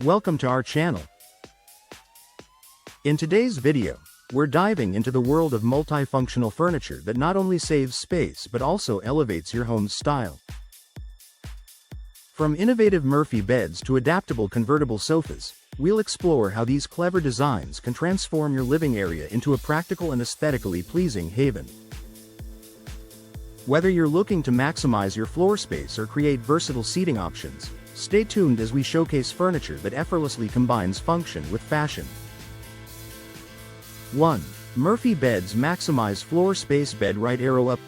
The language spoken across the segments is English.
Welcome to our channel. In today's video, we're diving into the world of multifunctional furniture that not only saves space but also elevates your home's style. From innovative Murphy beds to adaptable convertible sofas, we'll explore how these clever designs can transform your living area into a practical and aesthetically pleasing haven. Whether you're looking to maximize your floor space or create versatile seating options, stay tuned as we showcase furniture that effortlessly combines function with fashion. 1. Murphy beds maximize floor space. Bed right arrow up.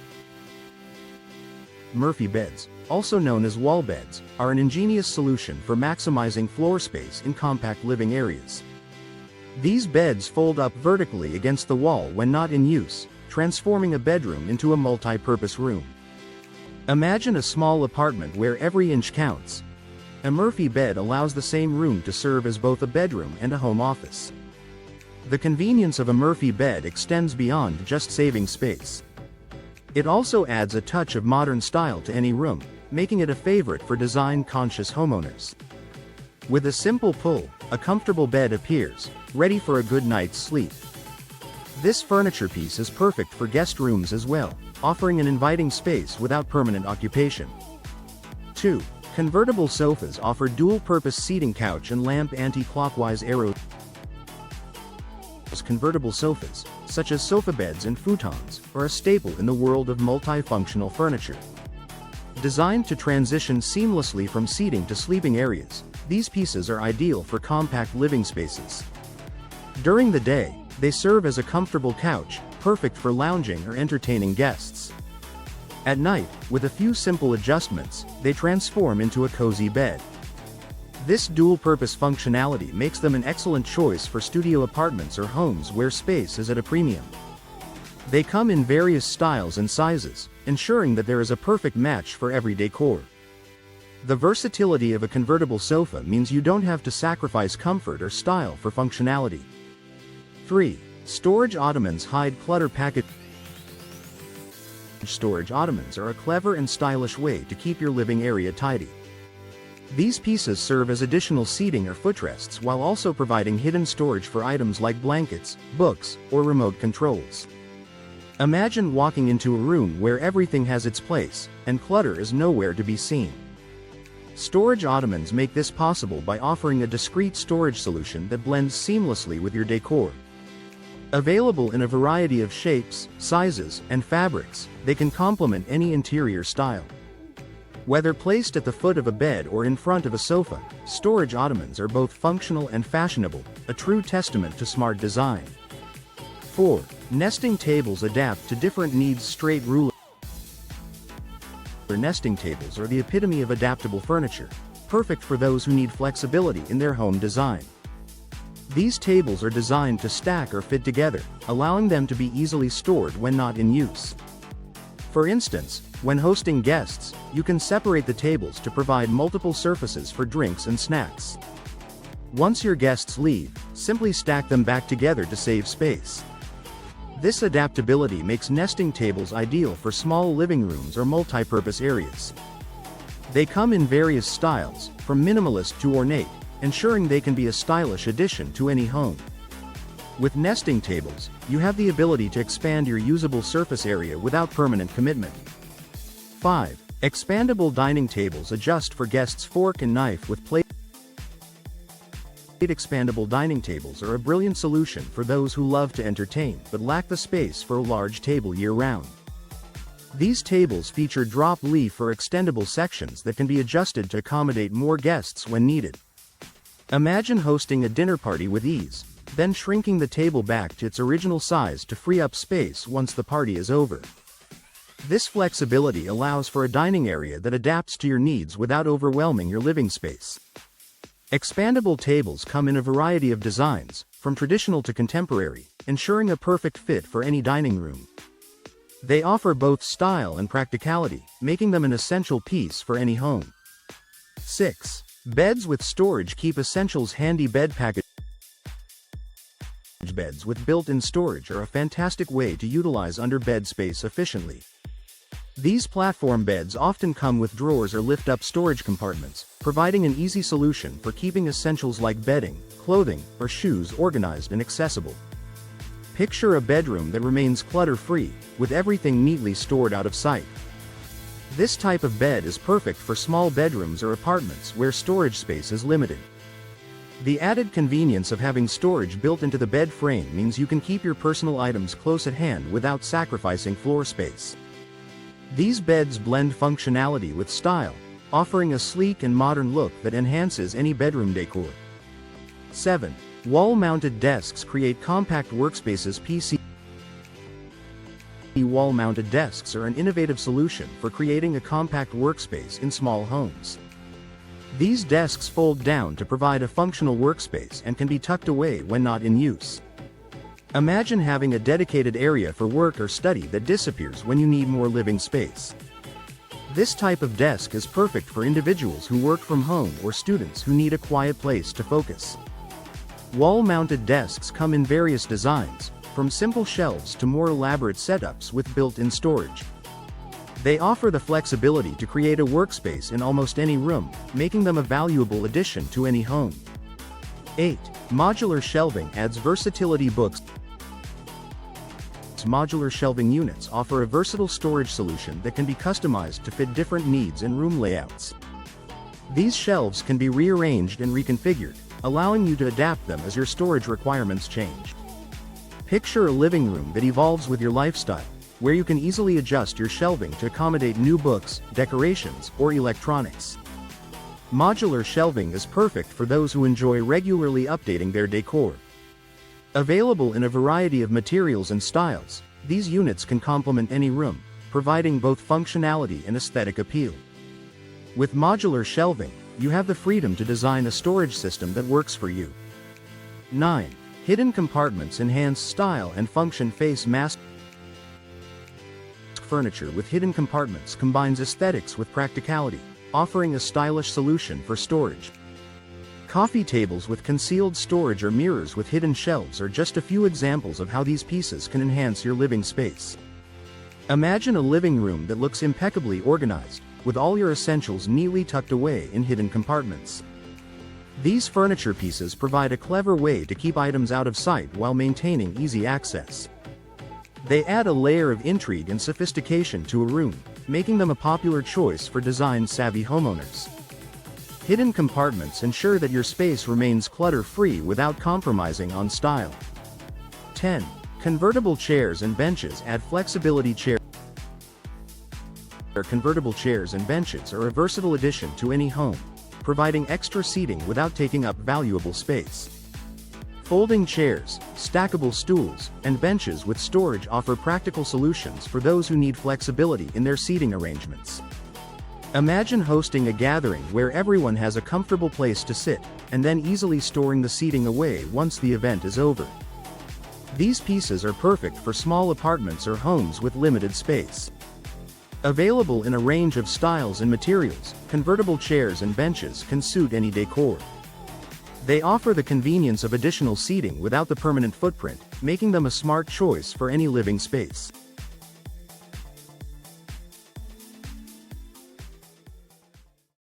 Murphy beds, also known as wall beds, are an ingenious solution for maximizing floor space in compact living areas. These beds fold up vertically against the wall when not in use, transforming a bedroom into a multi-purpose room. Imagine a small apartment where every inch counts. A Murphy bed allows the same room to serve as both a bedroom and a home office. The convenience of a Murphy bed extends beyond just saving space. It also adds a touch of modern style to any room, making it a favorite for design-conscious homeowners. With a simple pull, a comfortable bed appears, ready for a good night's sleep. This furniture piece is perfect for guest rooms as well, offering an inviting space without permanent occupation. 2. Convertible sofas offer dual-purpose seating. Couch and lamp anti-clockwise arrows. Convertible sofas, such as sofa beds and futons, are a staple in the world of multifunctional furniture. Designed to transition seamlessly from seating to sleeping areas, these pieces are ideal for compact living spaces. During the day, they serve as a comfortable couch, perfect for lounging or entertaining guests. At night, with a few simple adjustments, they transform into a cozy bed. This dual-purpose functionality makes them an excellent choice for studio apartments or homes where space is at a premium. They come in various styles and sizes, ensuring that there is a perfect match for every decor. The versatility of a convertible sofa means you don't have to sacrifice comfort or style for functionality. 3. Storage ottomans hide clutter. Package storage ottomans are a clever and stylish way to keep your living area tidy. These pieces serve as additional seating or footrests while also providing hidden storage for items like blankets, books, or remote controls. Imagine walking into a room where everything has its place, and clutter is nowhere to be seen. Storage ottomans make this possible by offering a discreet storage solution that blends seamlessly with your decor. Available in a variety of shapes, sizes, and fabrics, they can complement any interior style. Whether placed at the foot of a bed or in front of a sofa, storage ottomans are both functional and fashionable, a true testament to smart design. 4. Nesting tables adapt to different needs. Straight ruler nesting tables are the epitome of adaptable furniture, perfect for those who need flexibility in their home design. These tables are designed to stack or fit together, allowing them to be easily stored when not in use. For instance, when hosting guests, you can separate the tables to provide multiple surfaces for drinks and snacks. Once your guests leave, simply stack them back together to save space. This adaptability makes nesting tables ideal for small living rooms or multi-purpose areas. They come in various styles, from minimalist to ornate, ensuring they can be a stylish addition to any home. With nesting tables, you have the ability to expand your usable surface area without permanent commitment. 5. Expandable dining tables adjust for guests' fork and knife with plate. Expandable dining tables are a brilliant solution for those who love to entertain but lack the space for a large table year-round. These tables feature drop leaf or extendable sections that can be adjusted to accommodate more guests when needed. Imagine hosting a dinner party with ease, then shrinking the table back to its original size to free up space once the party is over. This flexibility allows for a dining area that adapts to your needs without overwhelming your living space. Expandable tables come in a variety of designs, from traditional to contemporary, ensuring a perfect fit for any dining room. They offer both style and practicality, making them an essential piece for any home. 6. Beds with storage. Keep essentials handy. Beds with built-in storage are a fantastic way to utilize under-bed space efficiently. These platform beds often come with drawers or lift-up storage compartments, providing an easy solution for keeping essentials like bedding, clothing, or shoes organized and accessible. Picture a bedroom that remains clutter-free, with everything neatly stored out of sight. This type of bed is perfect for small bedrooms or apartments where storage space is limited. The added convenience of having storage built into the bed frame means you can keep your personal items close at hand without sacrificing floor space. These beds blend functionality with style, offering a sleek and modern look that enhances any bedroom decor. 7. Wall-mounted desks create compact workspaces. PC wall-mounted desks are an innovative solution for creating a compact workspace in small homes. These desks fold down to provide a functional workspace and can be tucked away when not in use. Imagine having a dedicated area for work or study that disappears when you need more living space. This type of desk is perfect for individuals who work from home or students who need a quiet place to focus. Wall-mounted desks come in various designs, from simple shelves to more elaborate setups with built-in storage. They offer the flexibility to create a workspace in almost any room, making them a valuable addition to any home. 8. Modular shelving adds versatility. Books. Modular shelving units offer a versatile storage solution that can be customized to fit different needs and room layouts. These shelves can be rearranged and reconfigured, allowing you to adapt them as your storage requirements change. Picture a living room that evolves with your lifestyle, where you can easily adjust your shelving to accommodate new books, decorations, or electronics. Modular shelving is perfect for those who enjoy regularly updating their decor. Available in a variety of materials and styles, these units can complement any room, providing both functionality and aesthetic appeal. With modular shelving, you have the freedom to design a storage system that works for you. 9. Hidden compartments enhance style and function. Face mask furniture with hidden compartments combines aesthetics with practicality, offering a stylish solution for storage. Coffee tables with concealed storage or mirrors with hidden shelves are just a few examples of how these pieces can enhance your living space. Imagine a living room that looks impeccably organized, with all your essentials neatly tucked away in hidden compartments. These furniture pieces provide a clever way to keep items out of sight while maintaining easy access. They add a layer of intrigue and sophistication to a room, making them a popular choice for design-savvy homeowners. Hidden compartments ensure that your space remains clutter-free without compromising on style. 10. Convertible chairs and benches add flexibility. Convertible chairs and benches are a versatile addition to any home, providing extra seating without taking up valuable space. Folding chairs, stackable stools, and benches with storage offer practical solutions for those who need flexibility in their seating arrangements. Imagine hosting a gathering where everyone has a comfortable place to sit, and then easily storing the seating away once the event is over. These pieces are perfect for small apartments or homes with limited space. Available in a range of styles and materials, convertible chairs and benches can suit any decor. They offer the convenience of additional seating without the permanent footprint, making them a smart choice for any living space.